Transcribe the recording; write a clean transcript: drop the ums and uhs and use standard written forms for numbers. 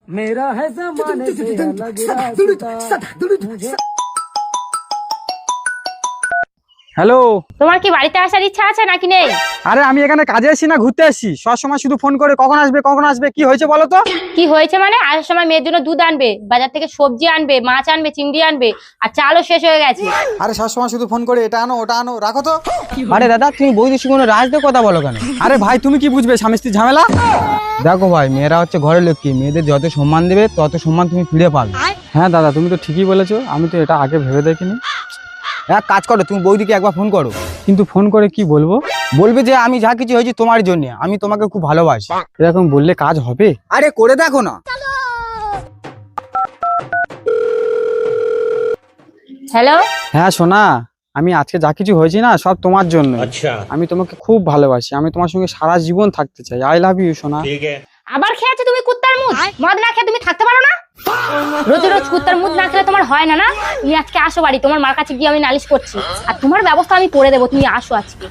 मेरा है ज़माने से अलग रास्ता। হ্যালো। তোমার কি বাড়িতে আসার ইচ্ছা আছে নাকি নেই? আরে আমি এখানে কাজে আসি না ঘুরতে আসি, সব সময় শুধু ফোন করে কখন আসবে কি হয়েছে বলো তো? কি হয়েছে মানে আসার সময় মেয়ের জন্য দুধ আনবে, বাজার থেকে সবজি আনবে, মাছ আনবে, চিংড়ি আনবে, আর চালও শেষ হয়ে গেছে। আরে সব সময় শুধু ফোন করে এটা আনো ওটা আনো, রাখো তো। আরে দাদা তুমি বৌদির সঙ্গে কোনো রাজ দিয়ে কথা বলো কেন? আরে ভাই তুমি কি বুঝবে স্বামী স্ত্রীর ঝামেলা? দেখো ভাই, মেয়েরা হচ্ছে ঘরের লক্ষ্মী, মেয়েদের যত সম্মান দেবে তত সম্মান তুমি ফিরে পাবে। হ্যাঁ দাদা তুমি তো ঠিকই বলেছো, আমি তো এটা আগে ভেবে দেখিনি। এক কাজ করো, তুমি বৌদিকে একবার ফোন করো, কিন্তু ফোন করে কি বলবো? বলবে যে আমি যা কিছু হয়েছি তোমার জন্য, আমি তোমাকে খুব ভালোবাসি। এরকম বললে কাজ হবে? আরে করে দেখো না। হ্যালো, হ্যাঁ সোনা, আমি আজকে যা কিছু হয়েছি না সব তোমার জন্য। আমি তোমাকে খুব ভালোবাসি, আমি তোমার সঙ্গে সারা জীবন থাকতে চাই। আই লাভ ইউ সোনা। আবার খেয়েছো তুমি কুত্তার মুদ? মদ না খেয়ে তুমি থাকতে পারো না? রোজ রোজ কুত্তার মুদ না খেলে তোমার হয় না না? তুমি আজকে আসো বাড়ি, তোমার মার কাছে গিয়ে আমি নালিশ করছি, আর তোমার ব্যবস্থা আমি করে দেবো। তুমি আসো আজকে।